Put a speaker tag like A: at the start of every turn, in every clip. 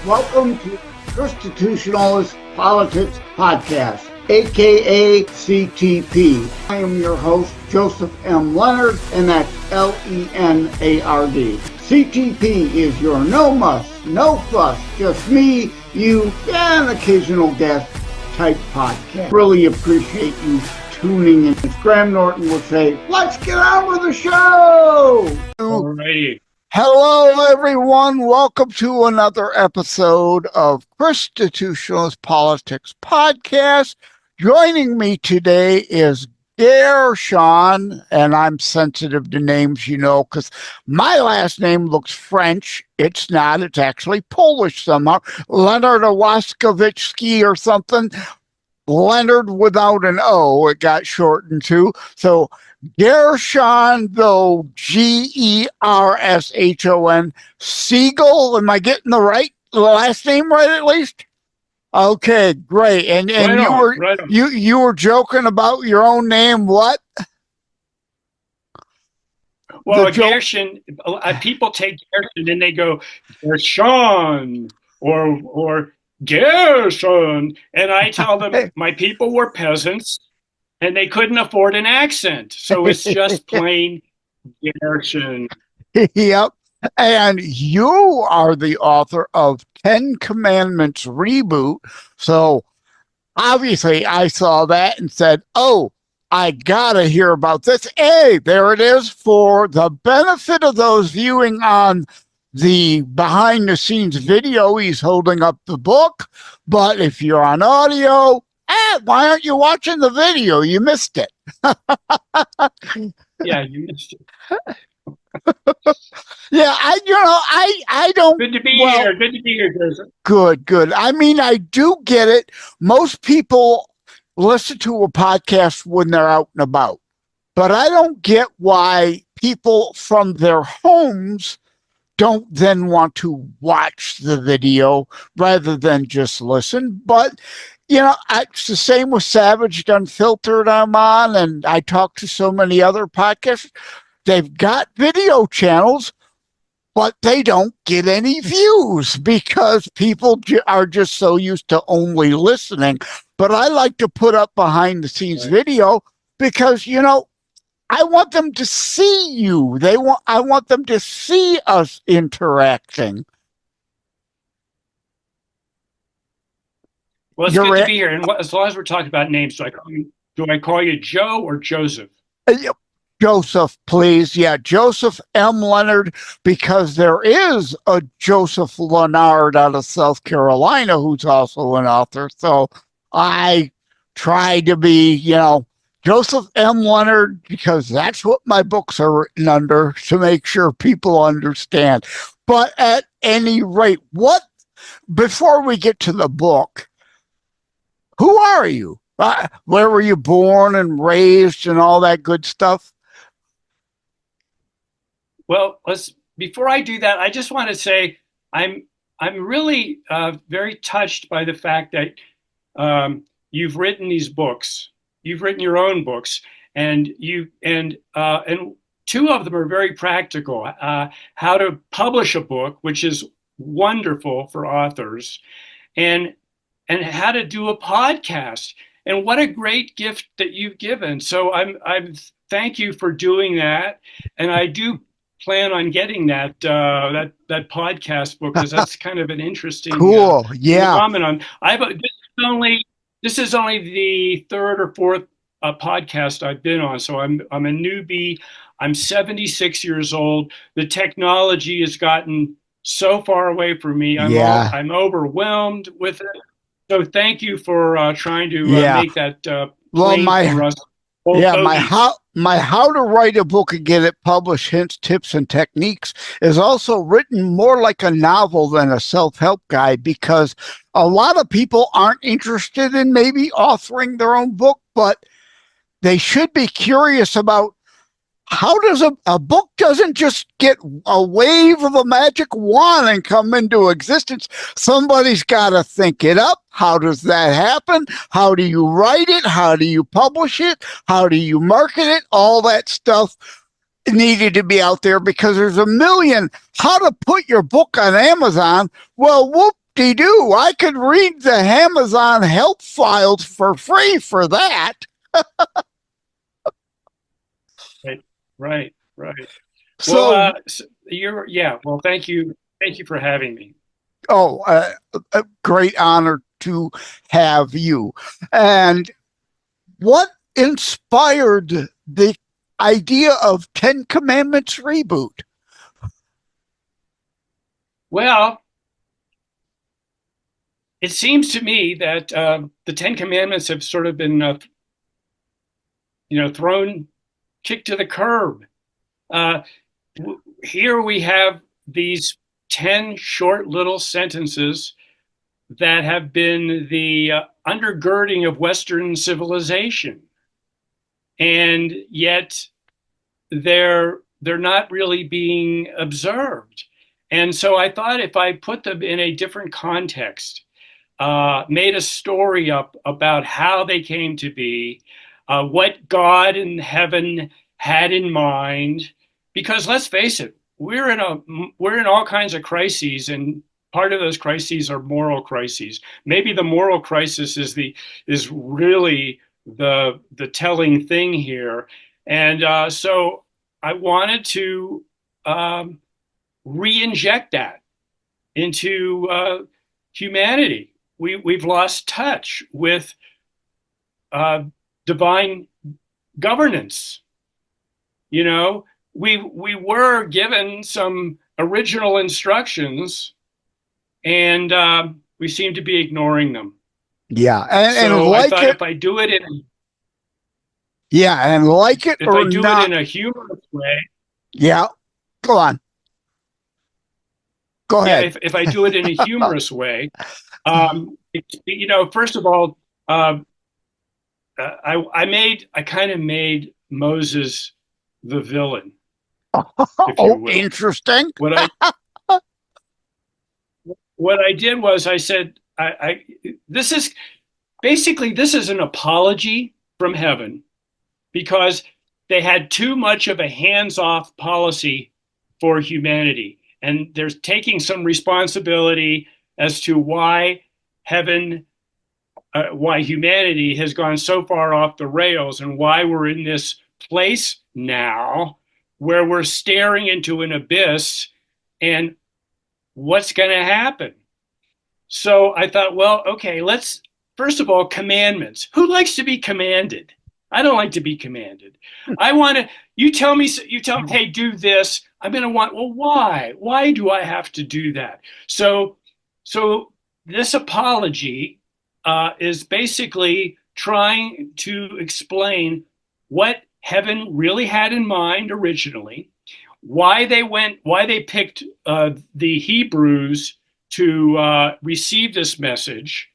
A: Welcome to Constitutionalist Politics Podcast, aka CTP. I am your host, Joseph M. Leonard, and that's Lenard. CTP is your no muss, no fuss, just me, you, and occasional guest type podcast. Really appreciate you tuning in. As Graham Norton would say, let's get on with the show!
B: Alrighty.
A: Hello, everyone. Welcome to another episode of Constitutionalist Politics Podcast. Joining me today is Gershon, and I'm sensitive to names, because my last name looks French. It's not. It's actually Polish somehow. LeonardDetroit or something. Leonard without an O, it got shortened to. So Gershon, though, Gershon Siegel. Am I getting the last name right at least? Okay, great. And you were joking about your own name. What?
B: Well, Gershon. People take Gershon and they go Gershon or Gershon, and I tell them my people were peasants and they couldn't afford an accent, so it's just plain Gershon.
A: Yep. And you are the author of Ten Commandments Reboot, so obviously I saw that and said, oh, I gotta hear about this. Hey, there it is. For the benefit of those viewing on the behind the scenes video, he's holding up the book, but if you're on audio, why aren't you watching the video? You missed it.
B: Yeah, you missed it.
A: Yeah, I don't.
B: Good to be here. Good to be here, Joseph.
A: Good. I mean, I do get it. Most people listen to a podcast when they're out and about, but I don't get why people from their homes don't then want to watch the video rather than just listen. But, it's the same with Savage Unfiltered I'm on, and I talk to so many other podcasts. They've got video channels, but they don't get any views because people are just so used to only listening. But I like to put up behind the scenes video because, I want them to see you. I want them to see us interacting.
B: Well, it's good to be here. And as long as we're talking about names, do I call you Joe or Joseph?
A: Joseph, please. Yeah, Joseph M. Leonard, because there is a Joseph Leonard out of South Carolina who's also an author. So I try to be, Joseph M. Leonard, because that's what my books are written under, to make sure people understand. But at any rate, before we get to the book, who are you? Where were you born and raised and all that good stuff?
B: Well, before I do that, I just want to say I'm really very touched by the fact that you've written these books. You've written your own books, and two of them are very practical. How to publish a book, which is wonderful for authors, and how to do a podcast. And what a great gift that you've given. So I'm thank you for doing that, and I do plan on getting that podcast book because that's kind of an interesting phenomenon. This is only the third or fourth podcast I've been on, so I'm a newbie. I'm 76 years old. The technology has gotten so far away from me. I'm overwhelmed with it. So thank you for trying to make that plain for us.
A: My how to write a book and get it published, hints, tips, and techniques is also written more like a novel than a self-help guide, because a lot of people aren't interested in maybe authoring their own book, but they should be curious about how does a book doesn't just get a wave of a magic wand and come into existence. Somebody's got to think it up. How does that happen? How do you write it? How do you publish it? How do you market it? All that stuff needed to be out there because there's a million. How to put your book on Amazon? Well, whoop, whoop-de-doo. I could read the Amazon help files for free for that.
B: Right, right, right. Well,
A: So,
B: yeah. Well, thank you for having me.
A: oh, a great honor to have you. And what inspired the idea of Ten Commandments Reboot?
B: Well, it seems to me that the Ten Commandments have sort of been, thrown, kicked to the curb. Uh, Here we have these 10 short little sentences that have been the undergirding of Western civilization, and yet they're not really being observed. And so I thought if I put them in a different context, made a story up about how they came to be, what God in heaven had in mind. Because let's face it, we're in all kinds of crises, and part of those crises are moral crises. Maybe the moral crisis is really the telling thing here, and so I wanted to re-inject that into humanity. We've lost touch with divine governance. You know, we were given some original instructions, and we seem to be ignoring them.
A: Yeah, and
B: So I
A: like
B: thought
A: it, and like it
B: if I
A: or
B: do it
A: not,
B: in a humorous way,
A: yeah, go on, go
B: yeah,
A: ahead.
B: if I do it in a humorous way, first of all, um, I kind of made Moses the villain, if you
A: Oh,
B: will.
A: interesting.
B: What I what I did was I said this is basically this is an apology from heaven because they had too much of a hands-off policy for humanity, and they're taking some responsibility as to heaven why humanity has gone so far off the rails and why we're in this place now where we're staring into an abyss and what's going to happen. So I thought, well, okay, let's first of all, commandments. Who likes to be commanded? I don't like to be commanded. I want to, you tell me, hey, do this. I'm going to want, well, why? Why do I have to do that? So this apology is basically trying to explain what heaven really had in mind originally, why they picked the Hebrews to receive this message,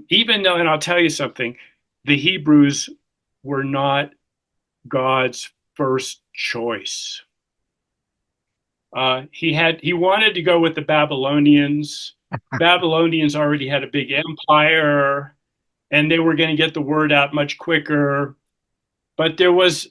B: even though, and I'll tell you something, the Hebrews were not God's first choice. He wanted to go with the Babylonians. Babylonians already had a big empire, and they were going to get the word out much quicker. But there was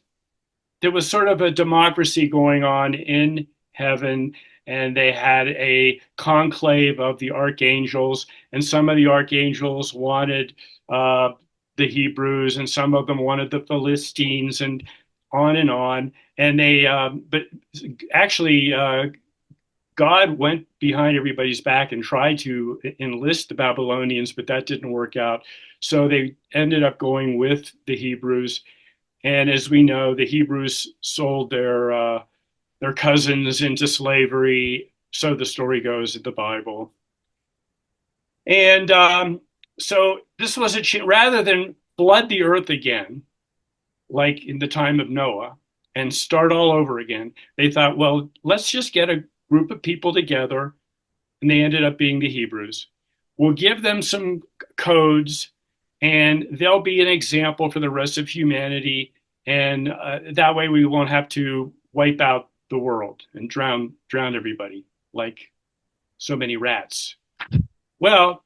B: sort of a democracy going on in heaven, and they had a conclave of the archangels, and some of the archangels wanted uh, the Hebrews, and some of them wanted the Philistines, and on and on. And but actually, God went behind everybody's back and tried to enlist the Babylonians, but that didn't work out. So they ended up going with the Hebrews. And as we know, the Hebrews sold their cousins into slavery. So the story goes in the Bible. And so this was rather than flood the earth again, like in the time of Noah, and start all over again, they thought, well, let's just get a group of people together. And they ended up being the Hebrews. We'll give them some codes, and they'll be an example for the rest of humanity. And that way we won't have to wipe out the world and drown everybody like so many rats. Well,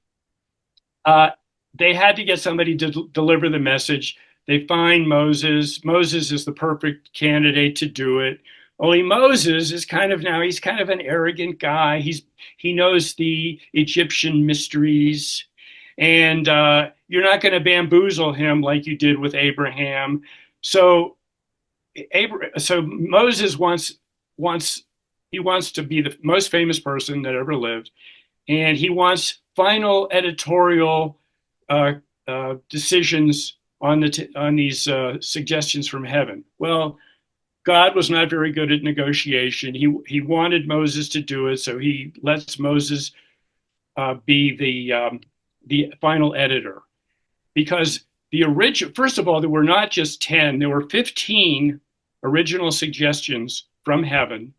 B: uh, they had to get somebody to deliver the message. They find Moses. Moses is the perfect candidate to do it. Only Moses is he's kind of an arrogant guy. He knows the Egyptian mysteries, and you're not going to bamboozle him like you did with Abraham. So so Moses wants to be the most famous person that ever lived, and he wants final editorial decisions on these suggestions from heaven. Well, God was not very good at negotiation. He wanted Moses to do it, so he lets Moses be the final editor. Because first of all, there were not just 10, there were 15 original suggestions from heaven.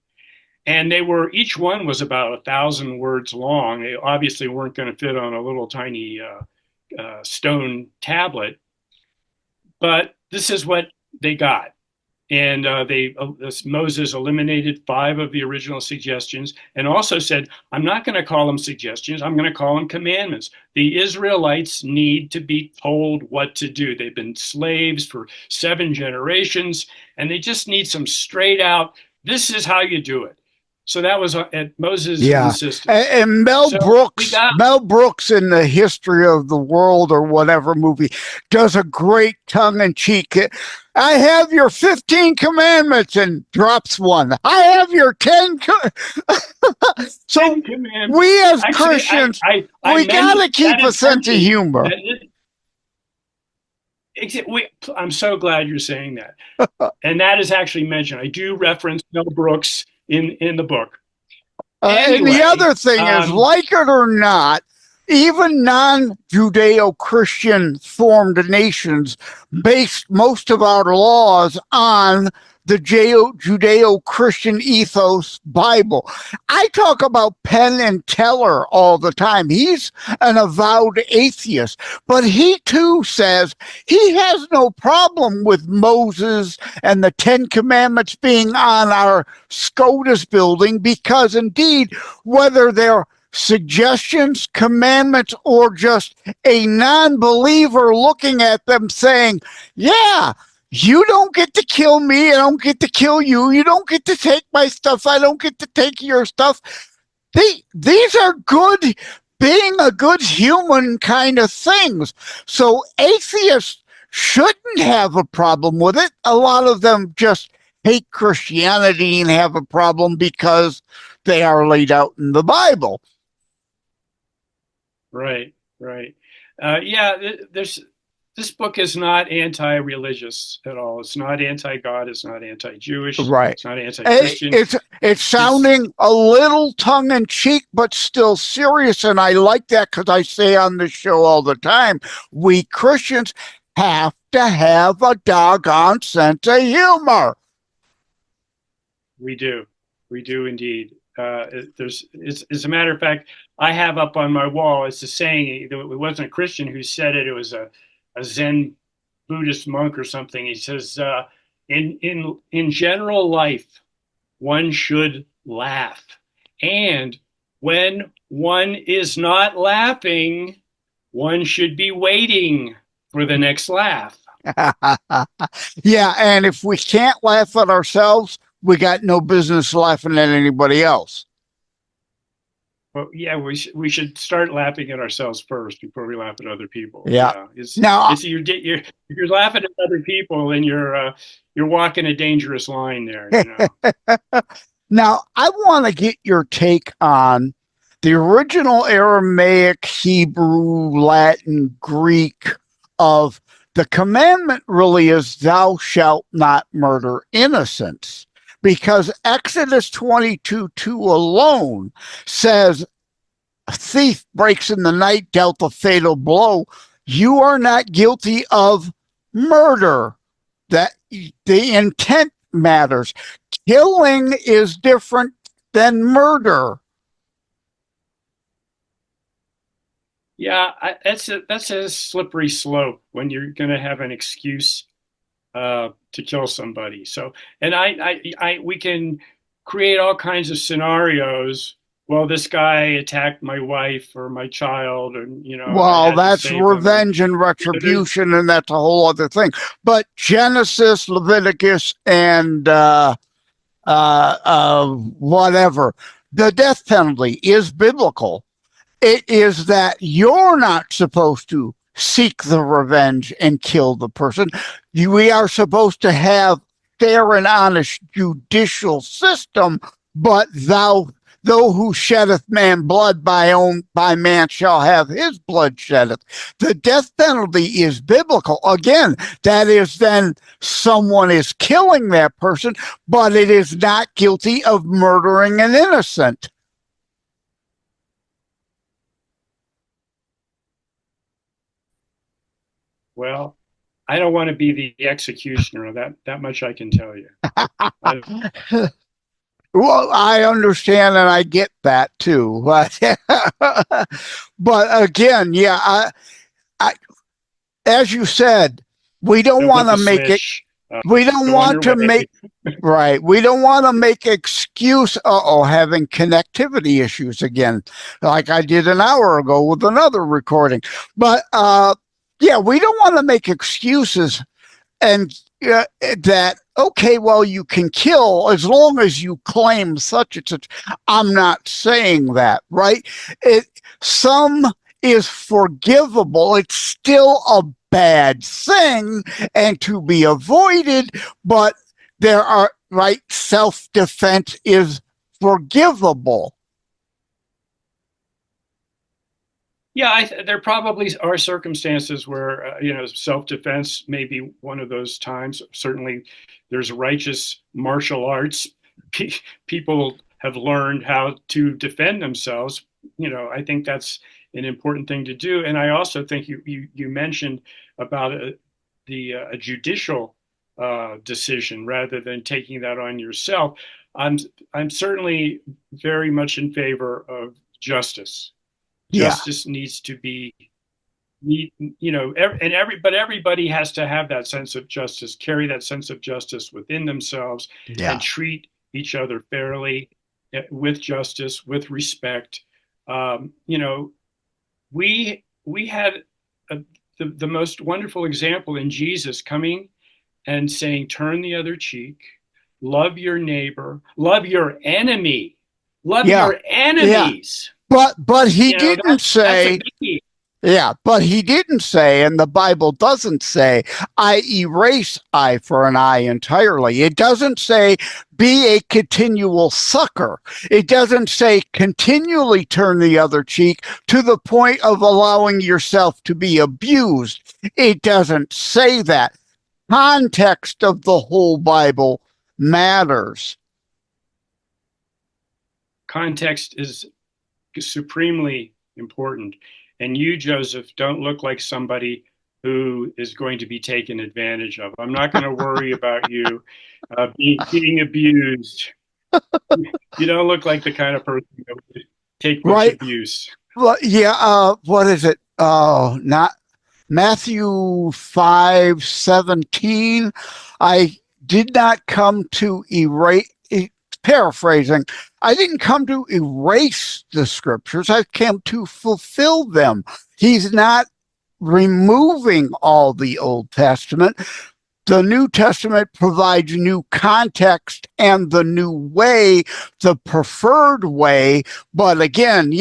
B: And each one was about 1,000 words long. They obviously weren't going to fit on a little tiny stone tablet. But this is what they got. And Moses eliminated 5 of the original suggestions and also said, I'm not going to call them suggestions. I'm going to call them commandments. The Israelites need to be told what to do. They've been slaves for 7 generations, and they just need some straight out, this is how you do it. So that was at Moses' insistence.
A: And Mel Brooks in The History of the World or whatever movie does a great tongue-in-cheek. I have your 15 commandments and drops one. I have your 10. So
B: 10 commandments.
A: We as Christians, we got to keep a sense of humor.
B: I'm so glad you're saying that. And that is actually mentioned. I do reference Mel Brooks in the book. Anyway,
A: and the other thing is, like it or not, even non-Judeo-Christian formed nations based most of our laws on the Judeo-Christian ethos Bible. I talk about Penn and Teller all the time. He's an avowed atheist, but he too says he has no problem with Moses and the 10 Commandments being on our SCOTUS building because indeed, whether they're suggestions, commandments, or just a non-believer looking at them saying, yeah, you don't get to kill me. I don't get to kill you. You don't get to take my stuff. I don't get to take your stuff. These are good, being a good human kind of things. So atheists shouldn't have a problem with it. A lot of them just hate Christianity and have a problem because they are laid out in the Bible.
B: Right. This book is not anti-religious at all. It's not anti-God. It's not anti-Jewish.
A: Right.
B: It's not anti-Christian.
A: It's sounding a little tongue-in-cheek, but still serious. And I like that because I say on the show all the time, we Christians have to have a doggone sense of humor.
B: We do indeed. As a matter of fact, I have up on my wall, it's a saying, it wasn't a Christian who said it, it was a Zen Buddhist monk or something. He says, in general life, one should laugh. And when one is not laughing, one should be waiting for the next laugh.
A: Yeah, and if we can't laugh at ourselves, we got no business laughing at anybody else.
B: Well, yeah, we should start laughing at ourselves first before we laugh at other people.
A: Yeah.
B: You're laughing at other people, and you're walking a dangerous line there. You know?
A: Now, I want to get your take on the original Aramaic, Hebrew, Latin, Greek of the commandment. Really is "Thou shalt not murder innocents." Because Exodus 22:2 alone says, a thief breaks in the night, dealt a fatal blow. You are not guilty of murder. That the intent matters. Killing is different than murder.
B: Yeah, that's a slippery slope when you're going to have an excuse to kill somebody. So, and we can create all kinds of scenarios. Well, this guy attacked my wife or my child, and
A: well, that's revenge and retribution, and that's a whole other thing. But Genesis, Leviticus, and whatever. The death penalty is biblical. It is that you're not supposed to seek the revenge and kill the person. We are supposed to have fair and honest judicial system, but though who sheddeth man blood by man shall have his blood sheddeth. The death penalty is biblical. Again, that is then someone is killing that person, but it is not guilty of murdering an innocent.
B: Well, I don't want to be the executioner. That much I can tell you.
A: Well, I understand and I get that too. But, but again, yeah, as you said, we don't want to make it. We don't want to make right. We don't want to make excuse. Having connectivity issues again, like I did an hour ago with another recording. But yeah, we don't want to make excuses and that, okay, well, you can kill as long as you claim such and such. I'm not saying that, right? Some is forgivable. It's still a bad thing and to be avoided, but there are, right, self-defense is forgivable.
B: Yeah, there probably are circumstances where self-defense may be one of those times. Certainly, there's righteous martial arts. People have learned how to defend themselves. I think that's an important thing to do. And I also think you mentioned about a judicial decision rather than taking that on yourself. I'm certainly very much in favor of justice. Justice needs to be, but everybody has to have that sense of justice, carry that sense of justice within themselves, and treat each other fairly, with justice, with respect. We had the most wonderful example in Jesus coming and saying, "Turn the other cheek, love your neighbor, love your enemy, love your enemies."
A: But he didn't say, but he didn't say, and the Bible doesn't say, I erase eye for an eye entirely. It doesn't say, be a continual sucker. It doesn't say, continually turn the other cheek to the point of allowing yourself to be abused. It doesn't say that. Context of the whole Bible matters.
B: Context is supremely important. And you, Joseph, don't look like somebody who is going to be taken advantage of. I'm not going to worry about you being abused. You don't look like the kind of person that would take much abuse.
A: Well, what is it? Not Matthew 5:17. I did not come to erase. Paraphrasing, I didn't come to erase the scriptures. I came to fulfill them. He's not removing all the Old Testament. The New Testament provides new context and the new way, the preferred way. But again,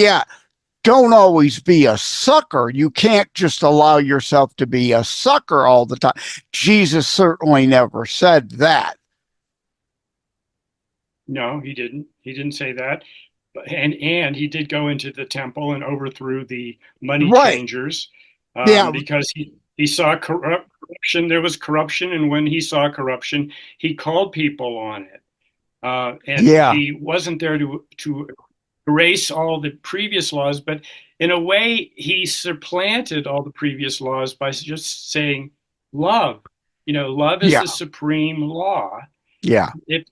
A: don't always be a sucker. You can't just allow yourself to be a sucker all the time. Jesus certainly never said that.
B: No, he didn't. He didn't say that. And he did go into the temple and overthrew the money changers because he saw corruption. There was corruption, and when he saw corruption, he called people on it. He wasn't there to erase all the previous laws, but in a way, he supplanted all the previous laws by just saying love. Love is the supreme law. If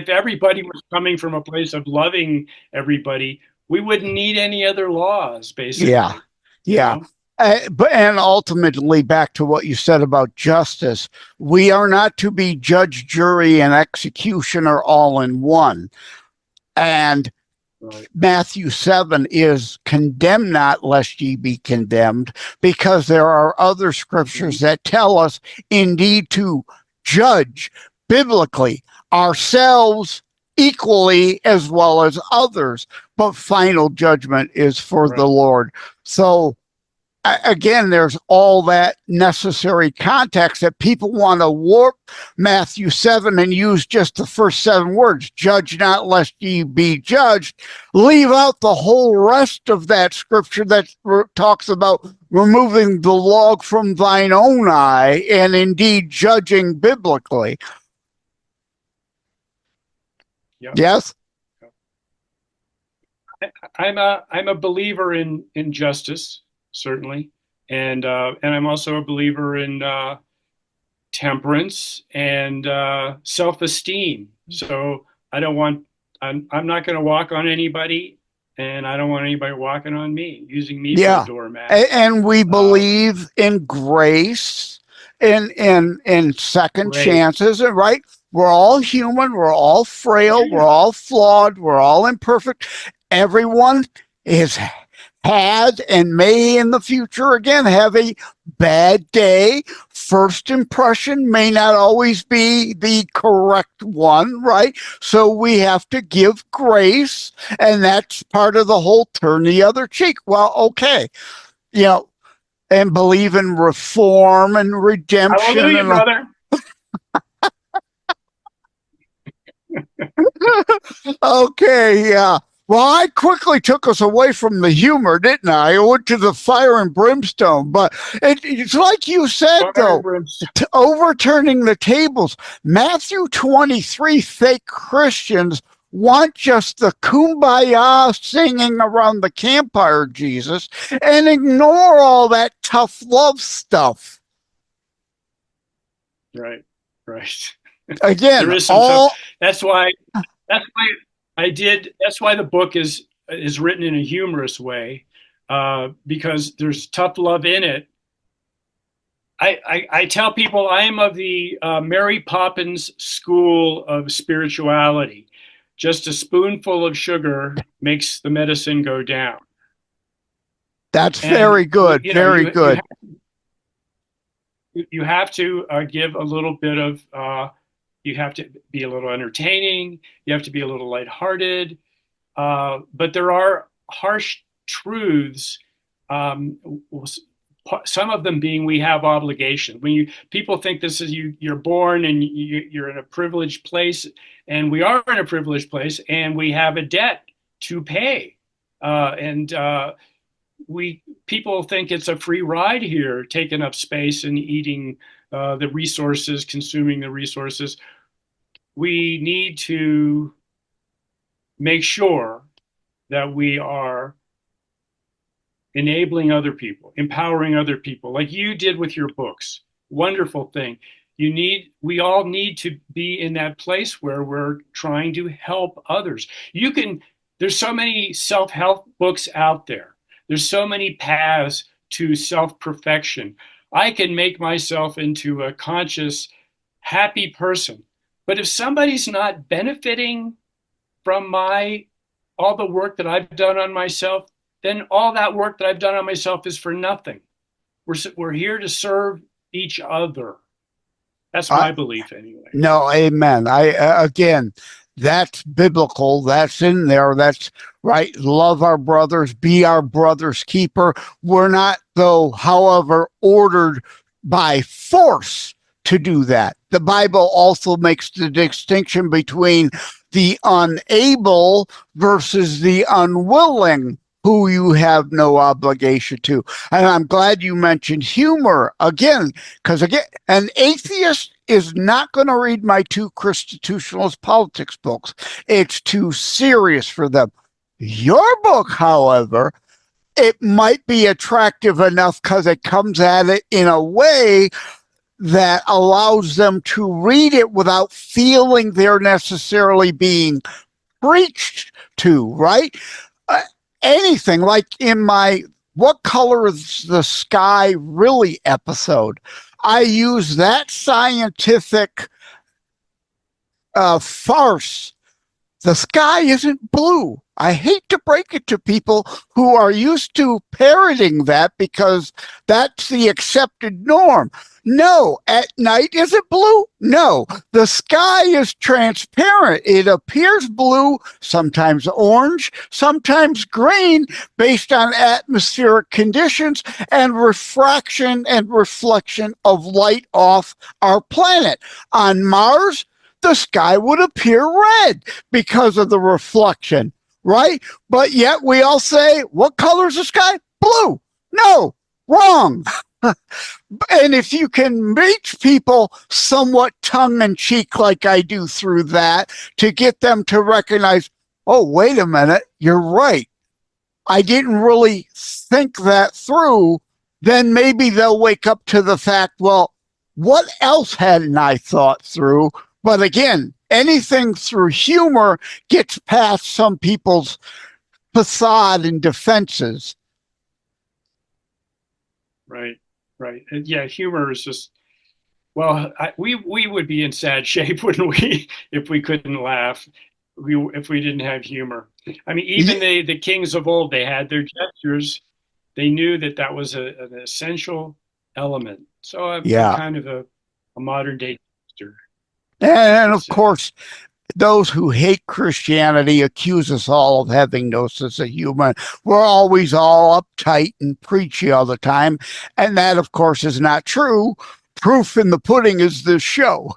B: everybody was coming from a place of loving everybody, we wouldn't need any other laws, basically.
A: And ultimately, back to what you said about justice, we are not to be judge, jury, and executioner all in one. And Matthew 7 is condemn not lest ye be condemned, because there are other scriptures that tell us indeed to judge biblically. ourselves equally as well as others, but final judgment is for the Lord. So again, there's all that necessary context that people want to warp Matthew 7 and use just the first 7 words, judge not lest ye be judged, leave out the whole rest of that scripture that talks about removing the log from thine own eye and indeed judging biblically.
B: Yep.
A: Yes?
B: I'm a believer in justice, certainly, and I'm also a believer in temperance and self-esteem. So I'm not going to walk on anybody, and I don't want anybody walking on me, using me for a doormat.
A: And we believe in grace, in second chances, right? We're all human. We're all frail. We're all flawed. We're all imperfect. Everyone had and may in the future again have a bad day. First impression may not always be the correct one, right? So we have to give grace, and that's part of the whole turn the other cheek. Well, okay, and believe in reform and redemption.
B: Hallelujah, brother.
A: Okay, yeah. Well, I quickly took us away from the humor, didn't I? I went to the fire and brimstone. But it's like you said, though, overturning the tables. Matthew 23, fake Christians want just the kumbaya singing around the campfire, Jesus, and ignore all that tough love stuff.
B: Right.
A: Again,
B: there is some tough. That's why the book is written in a humorous way, because there's tough love in it. I tell people I am of the Mary Poppins school of spirituality. Just a spoonful of sugar makes the medicine go down.
A: That's very good. Very good.
B: You have to give a little bit of. You have to be a little entertaining. You have to be a little lighthearted. But there are harsh truths. Some of them being we have obligation. When people think this is you're born and you're in a privileged place, and we are in a privileged place, and we have a debt to pay. People think it's a free ride here, taking up space and eating the resources, consuming the resources. We need to make sure that we are enabling other people, empowering other people, like you did with your books. Wonderful thing. We all need to be in that place where we're trying to help others. There's so many self-help books out there. There's so many paths to self-perfection. I can make myself into a conscious, happy person. But if somebody's not benefiting from all the work that I've done on myself, then all that work that I've done on myself is for nothing. We're here to serve each other. That's my belief anyway.
A: No, amen. Again, that's biblical. That's in there. That's right. Love our brothers, be our brother's keeper. We're not, though, however, ordered by force to do that. The Bible also makes the distinction between the unable versus the unwilling, who you have no obligation to. And I'm glad you mentioned humor again, because again, an atheist is not going to read my 2 constitutionalist politics books. It's too serious for them. Your book, however, it might be attractive enough because it comes at it in a way that allows them to read it without feeling they're necessarily being preached to, right? Anything like in my What Color is the Sky Really episode, I use that scientific farce the sky isn't blue. I hate to break it to people who are used to parroting that because that's the accepted norm. No, at night, is it blue? No, the sky is transparent. It appears blue, sometimes orange, sometimes green, based on atmospheric conditions and refraction and reflection of light off our planet. On Mars, the sky would appear red because of the reflection, right? But yet we all say, what color is the sky? Blue. No, wrong. And if you can reach people somewhat tongue in cheek like I do through that to get them to recognize, oh, wait a minute, you're right. I didn't really think that through, then maybe they'll wake up to the fact, well, what else hadn't I thought through? But again, anything through humor gets past some people's facade and defenses.
B: Right. Right. And yeah, humor is just, well, we would be in sad shape, wouldn't we, if we couldn't laugh, if we didn't have humor. I mean, even the kings of old, they had their gestures. They knew that that was an essential element. So I'm kind of a modern day gangster.
A: And of course, those who hate Christianity accuse us all of having no sense of humor. We're always all uptight and preachy all the time. And that, of course, is not true. Proof in the pudding is this show.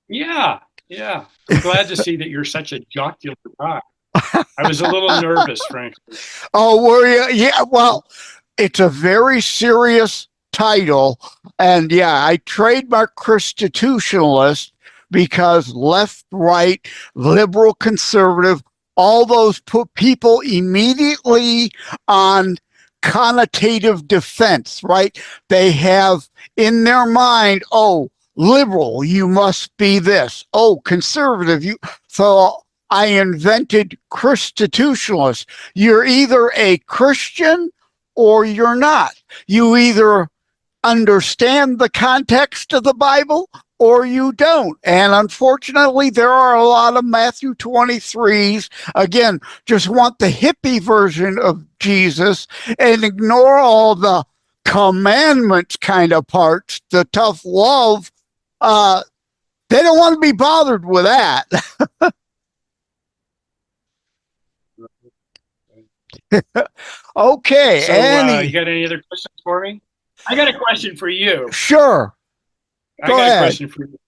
B: Yeah. I'm glad to see that you're such a jocular guy. I was a little nervous, frankly.
A: Oh, were you? Yeah, well, it's a very serious title. And yeah, I trademark constitutionalist because left, right, liberal, conservative, all those put people immediately on connotative defense, right? They have in their mind, oh, liberal, you must be this. Oh, conservative, you. So I invented constitutionalist. You're either a Christian or you're not. You either understand the context of the Bible or you don't. And unfortunately, there are a lot of Matthew 23s, again, just want the hippie version of Jesus and ignore all the commandments kind of parts, the tough love. They don't want to be bothered with that. Okay.
B: So, you got any other questions for me? I got a question for you.
A: Sure. Go ahead.
B: A question for you.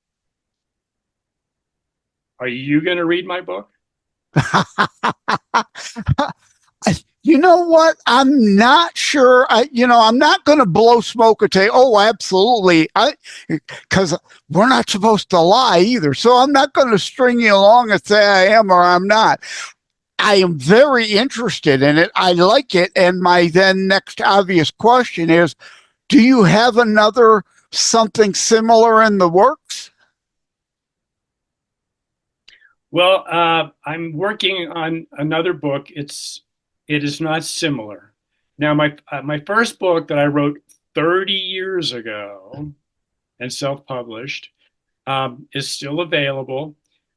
B: Are you going to read my book?
A: You know what? I'm not sure. I'm not going to blow smoke and say, oh, absolutely. Because we're not supposed to lie either. So I'm not going to string you along and say I am or I'm not. I am very interested in it. I like it. And my then next obvious question is, do you have another something similar in the works?
B: Well, I'm working on another book. It is not similar. Now, my first book that I wrote 30 years ago and self-published is still available,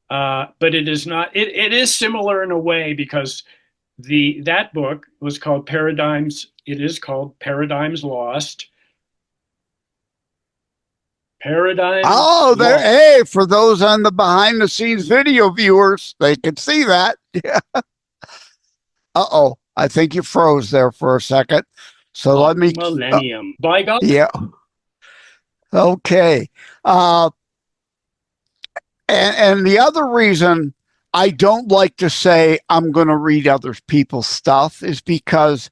B: but it is not. It is similar in a way because that book was called Paradigms. It is called Paradigms Lost.
A: Hey, for those on the behind the scenes video viewers, they can see that. Yeah. Uh-oh, I think you froze there for a second. So let me
B: millennium. By God.
A: Yeah. Okay. And the other reason I don't like to say I'm going to read other people's stuff is because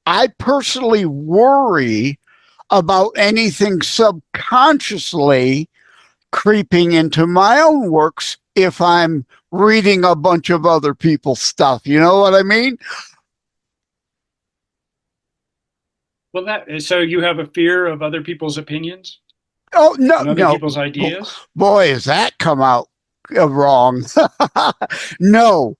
A: I personally worry about anything subconsciously creeping into my own works if I'm reading a bunch of other people's stuff. You know what I mean?
B: Well, so you have a fear of other people's opinions?
A: Oh, no,
B: and other people's ideas?
A: Boy, has that come out wrong. No.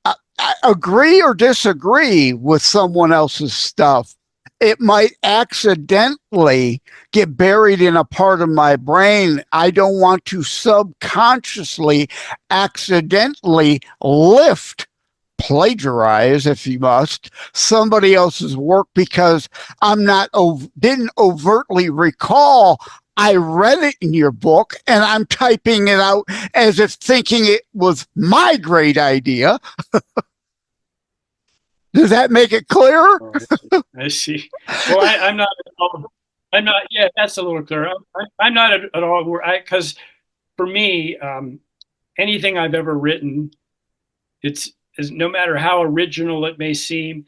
A: I agree or disagree with someone else's stuff. it might accidentally get buried in a part of my brain. I don't want to subconsciously accidentally plagiarize, if you must, somebody else's work because didn't overtly recall I read it in your book and I'm typing it out as if thinking it was my great idea. Does that make it clearer?
B: Oh, I see. Well, I'm not. I'm not. Yeah, that's a little clearer. I'm not at all. Because for me, anything I've ever written, is no matter how original it may seem,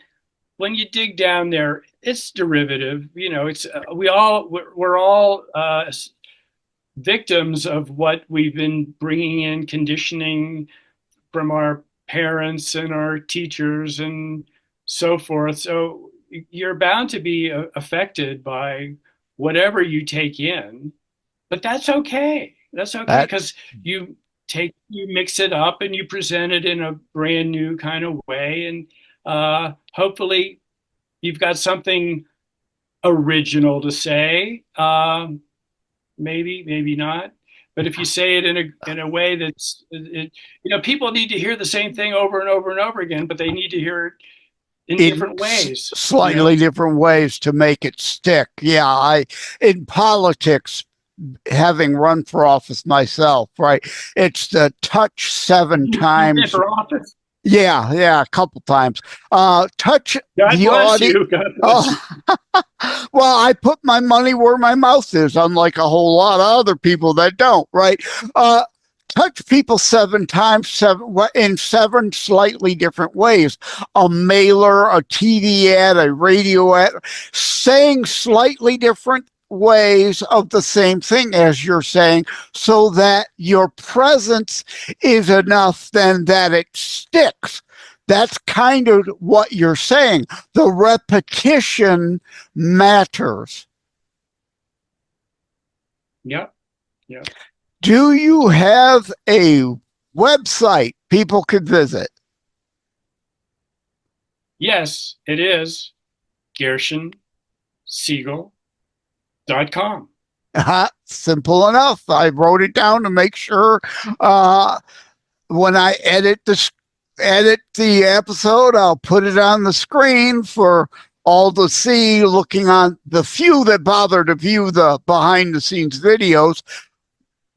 B: when you dig down there, it's derivative. You know, we're all victims of what we've been bringing in conditioning from our parents and our teachers and so forth. So you're bound to be affected by whatever you take in, but that's okay. That's okay because you mix it up and you present it in a brand new kind of way, and hopefully you've got something original to say. Maybe not. But if you say it in a way that's, people need to hear the same thing over and over and over again, but they need to hear it in different ways,
A: slightly different ways to make it stick. Yeah, in politics, having run for office myself, right? It's the touch 7 times.
B: For office.
A: Yeah, a couple times. Touch
B: God
A: the
B: bless
A: audience.
B: You. God bless you.
A: Well, I put my money where my mouth is, unlike a whole lot of other people that don't, right? Touch people 7 times, in 7 slightly different ways. A mailer, a TV ad, a radio ad, saying slightly different ways of the same thing as you're saying, so that your presence is enough then that it sticks. That's kind of what you're saying. The repetition matters.
B: Yep.
A: Do you have a website people could visit?
B: Yes, it is Gershon Siegel.com.
A: Simple enough. I wrote it down to make sure when I edit the episode, I'll put it on the screen for all to see, looking on the few that bother to view the behind the scenes videos.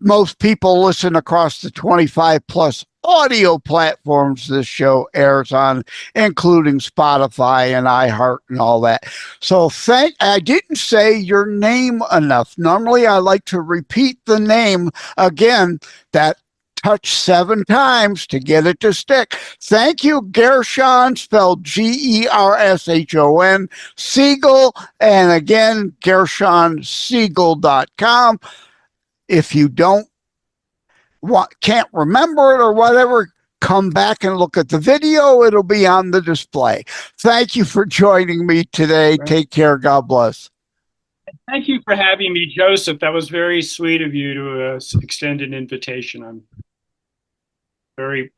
A: Most people listen across the 25 plus audio platforms this show airs on, including Spotify and iHeart and all that. So I didn't say your name enough. Normally I like to repeat the name again, that touch 7 times to get it to stick. Thank you, Gershon, spelled Gershon, Siegel, and again, GershonSiegel.com. If you can't remember it or whatever, come back and look at the video. It'll be on the display. Thank you for joining me today. Right. Take care. God bless.
B: Thank you for having me, Joseph. That was very sweet of you to extend an invitation. I'm very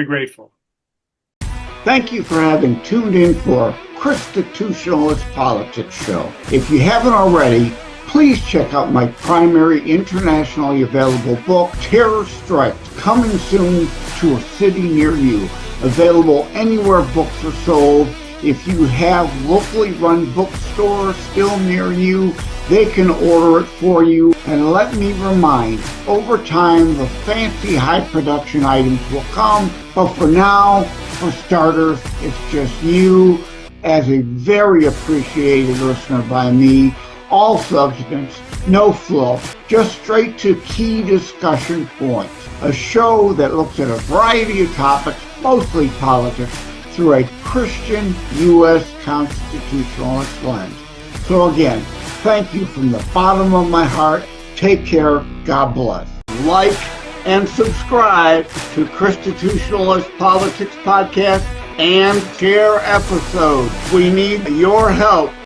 B: grateful.
A: Thank you for having tuned in for Constitutionalist Politics Show. If you haven't already, please check out my primary internationally available book, Terror Strikes, coming soon to a city near you. Available anywhere books are sold. If you have locally run bookstores still near you, they can order it for you. And let me remind, over time, the fancy high production items will come. But for now, for starters, it's just you as a very appreciated listener by me. All substance, no fluff, just straight to key discussion points. A show that looks at a variety of topics, mostly politics, through a Christian U.S. constitutionalist lens. So again, thank you from the bottom of my heart. Take care. God bless. Like and subscribe to Constitutionalist Politics Podcast and share episodes. We need your help.